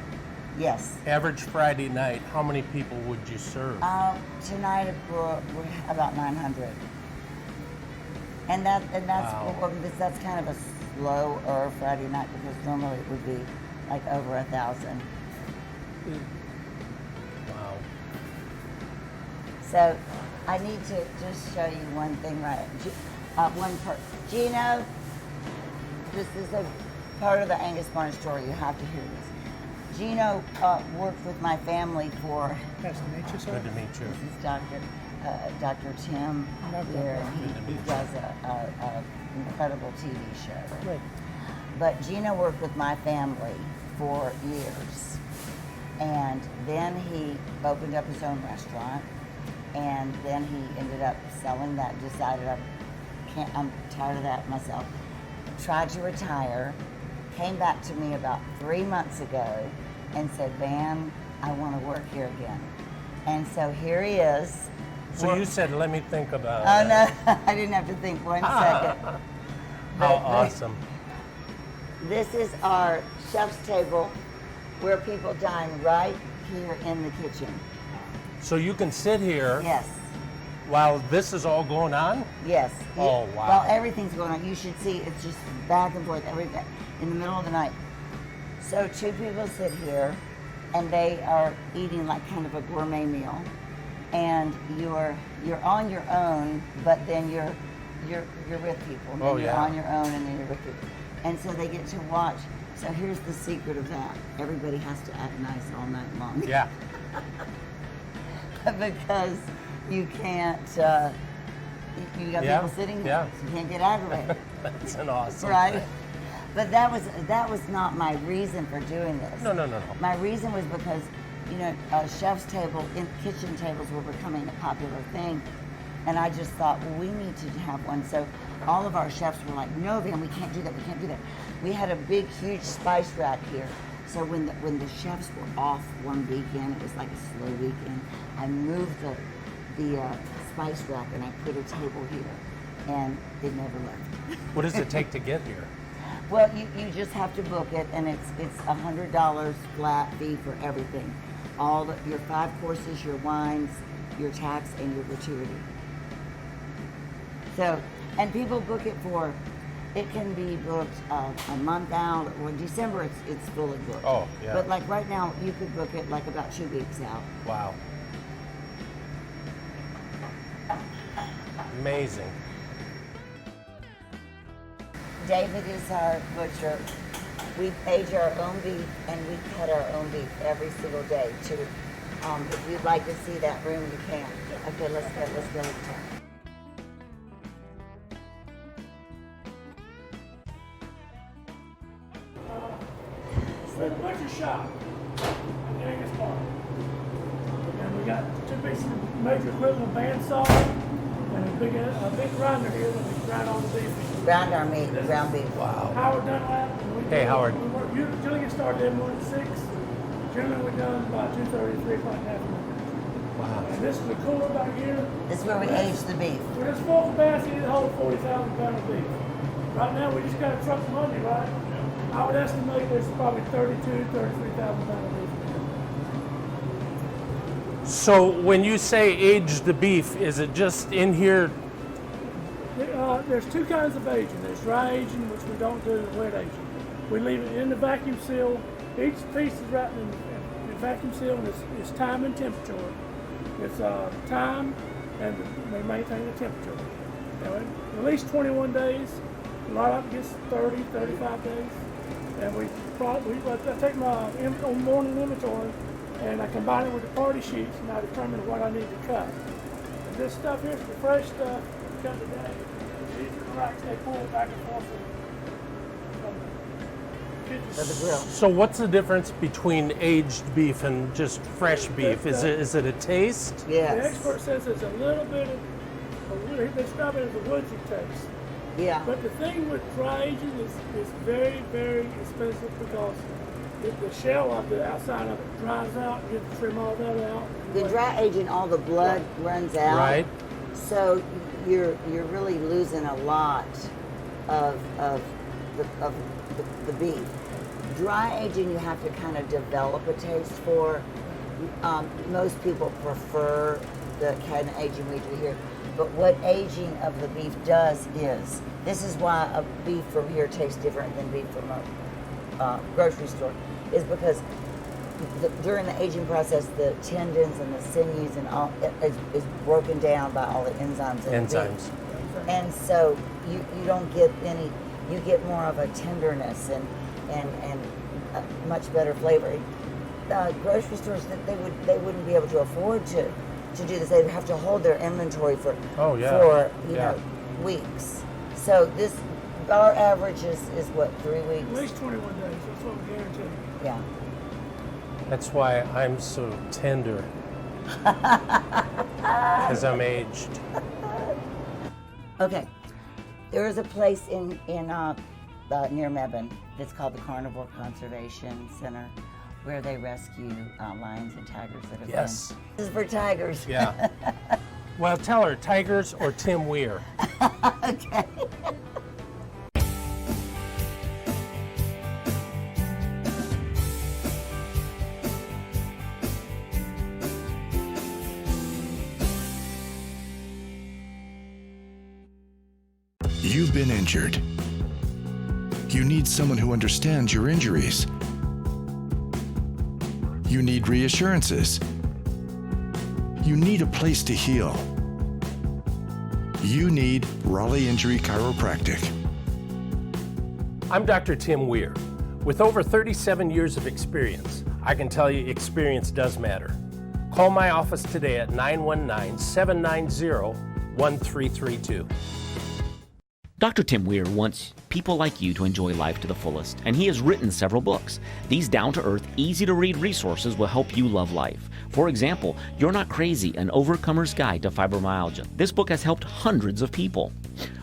Yes. Average Friday night, how many people would you serve? Tonight we're about 900. And that's Wow. that's kind of a slower Friday night because normally it would be like over 1,000. Wow. So I need to just show you one thing, right? Gino, this is a part of the Angus Barn story. You have to hear this. Gino worked with my family for. Nice to meet you, sir. Good to meet you. This is Dr. Tim here, and he does a incredible TV show. Great. But Gino worked with my family for years, and then he opened up his own restaurant, and then he ended up selling that. Decided I'm tired of that myself. Tried to retire, came back to me about 3 months ago, and said, "Van, I want to work here again." And so here he is. So you said, let me think about Oh it. no, I didn't have to think 1 second. How awesome. This is our chef's table where people dine right here in the kitchen. So you can sit here Yes, while this is all going on? yes. Oh, wow. Well, everything's going on. You should see it's just back and forth every day in the middle of the night. So 2 people sit here and they are eating like kind of a gourmet meal. And you're on your own, but then you're with people. And then Oh, you're yeah. on your own, and then you're with people. And so they get to watch. So here's the secret of that: everybody has to act nice all night long. Yeah. Because you can't. You got Yeah, people sitting yeah. there. So you can't get aggravated, That's an awesome right? thing. But that was not my reason for doing this. No. My reason was because, chef's table, kitchen tables were becoming a popular thing. And I just thought, well, we need to have one. So all of our chefs were like, no, Van, we can't do that, we can't do that. We had a big, huge spice rack here. So when the chefs were off one weekend, it was like a slow weekend, I moved the spice rack and I put a table here. And it never left. What does it take to get here? Well, you just have to book it, and it's $100 flat fee for everything. Your 5 courses, your wines, your tax, and your gratuity. So, and people book it for, it can be booked a month out, or December it's fully booked. Oh, yeah. But like right now, you could book it like about 2 weeks out. Wow. Amazing. David is our butcher. We age our own beef and we cut our own beef every single day too. If you'd like to see that room, you can. Okay, let's go. We're the butcher shop in Angus Barn. And we got 2 pieces of major equipment, bandsaw, and a big grinder here that we grind all the beef. Ground our meat, ground beef. Wow. Howard Dunlap. Hey, Howard. We usually get started in morning at 6. Generally we're done by 2:30, 3 o'clock in the afternoon. Wow. And this is the cooler back here. This is where we age the beef. We're just full capacity to hold 40,000 pounds of beef. Right now we just got a truck Monday, right? I would estimate there's probably 32,000, 33,000 pounds of beef. So when you say age the beef, is it just in here? There's 2 kinds of aging. There's dry aging, which we don't do, and wet aging. We leave it in the vacuum seal. Each piece is wrapped in the vacuum seal, and it's time and temperature. It's time, and we maintain the temperature. At least 21 days. A lot of it gets 30, 35 days. And I take my morning inventory and I combine it with the party sheets and I determine what I need to cut. And this stuff here is the fresh stuff cut today. These are the racks they pull back and forth For the grill. So what's the difference between aged beef and just fresh beef? Is it a taste? Yes. The expert says there's a little bit of, they describe it as a woodsy taste. Yeah. But the thing with dry aging is very, very expensive because the shell of the outside of it dries out. You have to trim all that out. The dry aging, all the blood runs out. Right. So you're really losing a lot of the beef. Dry aging, you have to kind of develop a taste for. Most people prefer the kind of aging we do here. But what aging of the beef does is, this is why a beef from here tastes different than beef from a grocery store, is because during the aging process, the tendons and the sinews and all is broken down by all the enzymes in the beef. And so you don't get any, you get more of a tenderness and a much better flavor. Grocery stores, they wouldn't be able to afford to do this. They would have to hold their inventory for you know, weeks. So our average is what, 3 weeks? At least 21 days. That's what we guarantee. Yeah. That's why I'm so tender. Because I'm aged. Okay. There is a place in near Mebane that's called the Carnivore Conservation Center, where they rescue lions and tigers that have been. This is for tigers. Yeah. Well, tell her, tigers or Tim Weir. Okay. You've been injured. You need someone who understands your injuries. You need reassurances. You need a place to heal. You need Raleigh Injury Chiropractic. I'm Dr. Tim Weir. With over 37 years of experience, I can tell you experience does matter. Call my office today at 919-790-1332. Dr. Tim Weir wants people like you to enjoy life to the fullest, and he has written several books. These down-to-earth, easy-to-read resources will help you love life. For example, You're Not Crazy, An Overcomer's Guide to Fibromyalgia. This book has helped hundreds of people.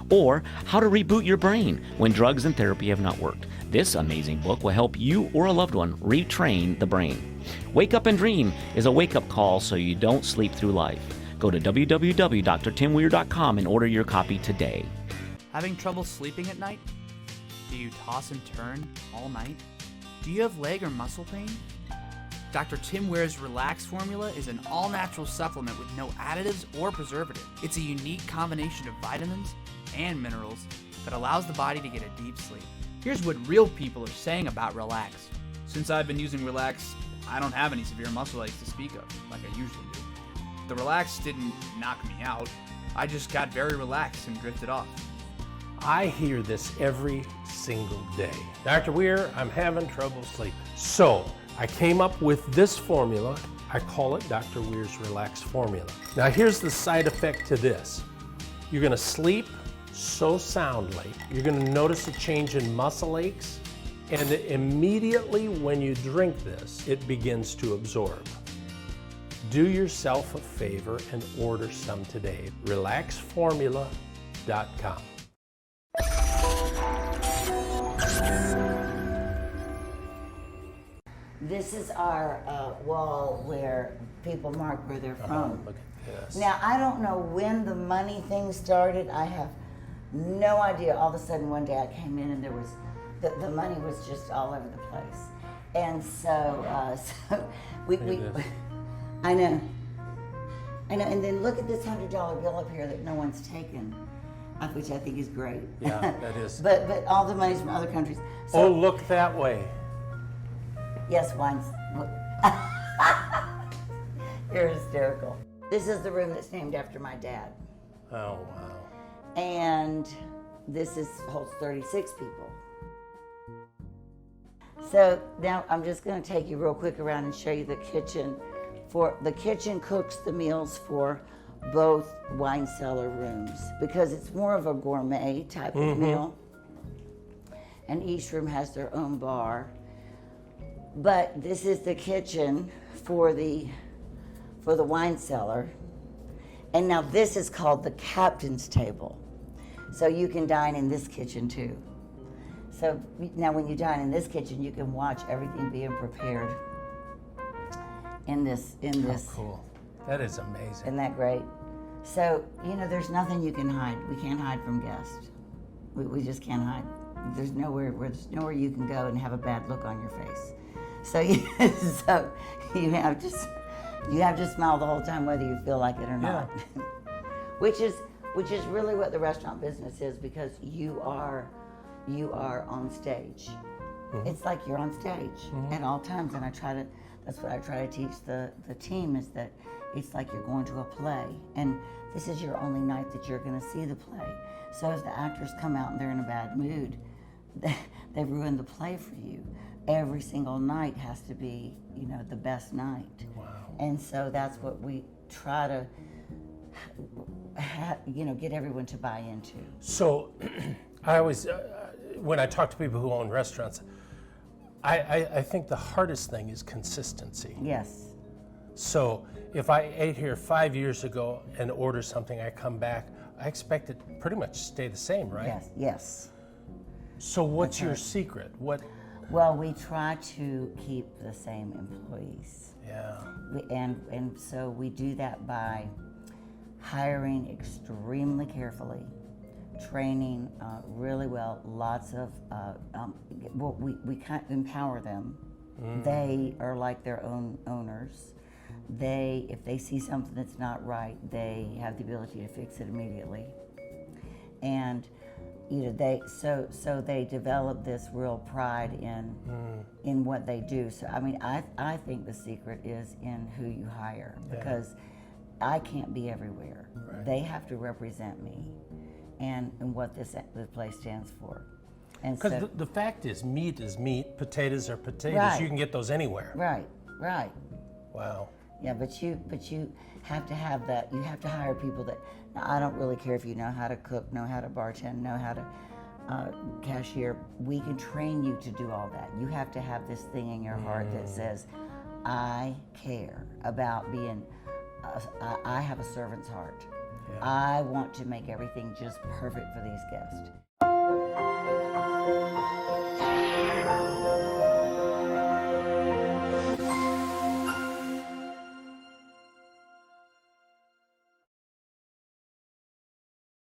Or How to Reboot Your Brain When Drugs and Therapy Have Not Worked. This amazing book will help you or a loved one retrain the brain. Wake Up and Dream is a wake-up call so you don't sleep through life. Go to www.drtimweir.com and order your copy today. Having trouble sleeping at night? Do you toss and turn all night? Do you have leg or muscle pain? Dr. Tim Weir's Relax Formula is an all-natural supplement with no additives or preservative. It's a unique combination of vitamins and minerals that allows the body to get a deep sleep. Here's what real people are saying about Relax. Since I've been using Relax, I don't have any severe muscle aches to speak of, like I usually do. The Relax didn't knock me out. I just got very relaxed and drifted off. I hear this every single day. Dr. Weir, I'm having trouble sleeping. So I came up with this formula. I call it Dr. Weir's Relax Formula. Now here's the side effect to this. You're gonna sleep so soundly. You're gonna notice a change in muscle aches, and immediately when you drink this, it begins to absorb. Do yourself a favor and order some today. RelaxFormula.com. This is our wall where people mark where they're from. Look at this. Now, I don't know when the money thing started. I have no idea. All of a sudden, one day I came in and there was, the money was just all over the place. And so, I know. And then look at this $100 bill up here that no one's taken, which I think is great. Yeah, that is. But all the money's from other countries. So, Oh, look that way. yes, one's. You're hysterical. This is the room that's named after my dad. Oh, wow. and this holds 36 people. So now I'm just going to take you real quick around and show you the kitchen. The kitchen cooks the meals for both wine cellar rooms because it's more of a gourmet type of meal. And each room has their own bar. But this is the kitchen for the wine cellar. And now this is called the captain's table. So you can dine in this kitchen too. So now when you dine in this kitchen, you can watch everything being prepared in this. Oh, cool. That is amazing. Isn't that great? So, there's nothing you can hide. We can't hide from guests. We just can't hide. There's nowhere you can go and have a bad look on your face. So you have to smile the whole time whether you feel like it or not. Which is really what the restaurant business is, because you are on stage. It's like you're on stage at all times, and that's what I try to teach the team, is that it's like you're going to a play, and this is your only night that you're going to see the play. So if the actors come out and they're in a bad mood, they've ruined the play for you. Every single night has to be, the best night. Wow. And so that's what we try to, get everyone to buy into. So I always, when I talk to people who own restaurants, I think the hardest thing is consistency. Yes. So if I ate here 5 years ago and order something, I come back, I expect it pretty much to stay the same, right? Yes. So what's your secret? Well, we try to keep the same employees. Yeah. And so we do that by hiring extremely carefully, training really well, lots of, we kind of empower them. They are like their own owners. If they see something that's not right, they have the ability to fix it immediately. And they develop this real pride in what they do. So I think the secret is in who you hire, because I can't be everywhere. Right. They have to represent me and what this place stands for. Because the fact is meat, potatoes are potatoes. Right. You can get those anywhere. Right. Wow. Yeah, but you have to have that. You have to hire people that. Now, I don't really care if you know how to cook, know how to bartend, know how to cashier. We can train you to do all that. You have to have this thing in your heart that says, I care about being. I have a servant's heart. Yeah. I want to make everything just perfect for these guests.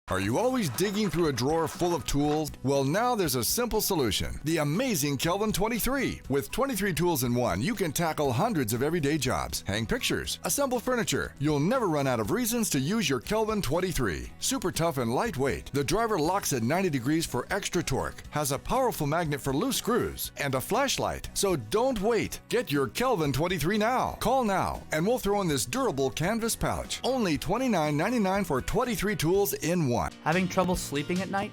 Are you always digging through a drawer full of tools? Well, now there's a simple solution. The amazing Kelvin 23. With 23 tools in one, you can tackle hundreds of everyday jobs, hang pictures, assemble furniture. You'll never run out of reasons to use your Kelvin 23. Super tough and lightweight. The driver locks at 90 degrees for extra torque, has a powerful magnet for loose screws, and a flashlight. So don't wait. Get your Kelvin 23 now. Call now, and we'll throw in this durable canvas pouch. Only $29.99 for 23 tools in one. Having trouble sleeping at night?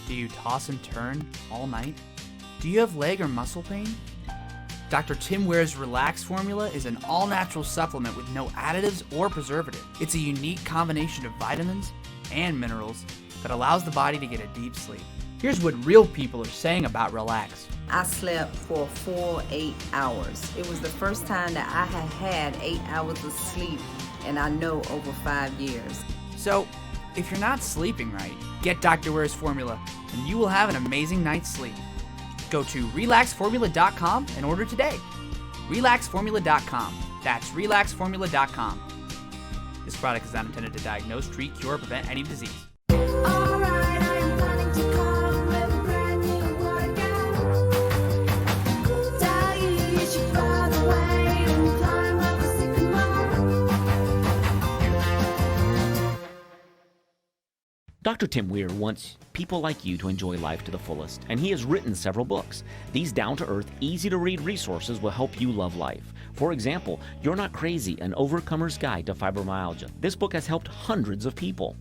Do you toss and turn all night? Do you have leg or muscle pain? Dr. Tim Ware's Relax Formula is an all-natural supplement with no additives or preservative. It's a unique combination of vitamins and minerals that allows the body to get a deep sleep. Here's what real people are saying about Relax. I slept for a full 8 hours. It was the first time that I had 8 hours of sleep, and I know over 5 years. So, if you're not sleeping right, get Dr. Ware's Formula, and you will have an amazing night's sleep. Go to relaxformula.com and order today. Relaxformula.com. That's relaxformula.com. This product is not intended to diagnose, treat, cure, or prevent any disease. Dr. Tim Weir wants people like you to enjoy life to the fullest, and he has written several books. These down-to-earth, easy-to-read resources will help you love life. For example, You're Not Crazy, An Overcomer's Guide to Fibromyalgia. This book has helped hundreds of people.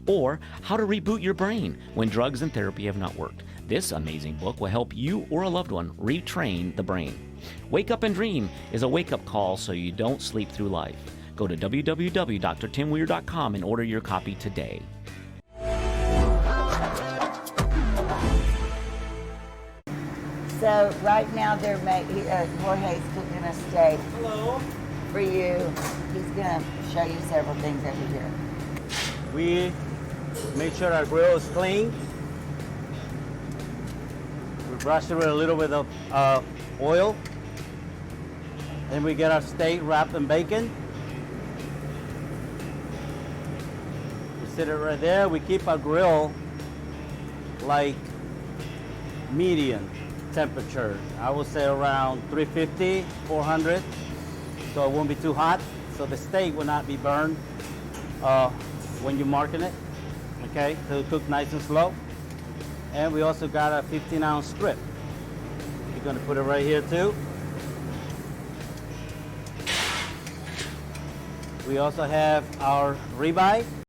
or How to Reboot Your Brain When Drugs and Therapy Have Not Worked. This amazing book will help you or a loved one retrain the brain. Wake Up and Dream is a wake-up call so you don't sleep through life. Go to www.drtimweir.com and order your copy today. So right now they're Jorge's cooking a steak. Hello. For you. He's gonna show you several things over here. We make sure our grill is clean. We brush it with a little bit of oil. Then we get our steak wrapped in bacon. We sit it right there. We keep our grill like medium temperature. I would say around 350, 400, so it won't be too hot, so the steak will not be burned when you're marking it. Okay, so it'll cook nice and slow. And we also got a 15-ounce strip. We're gonna put it right here too. We also have our ribeye.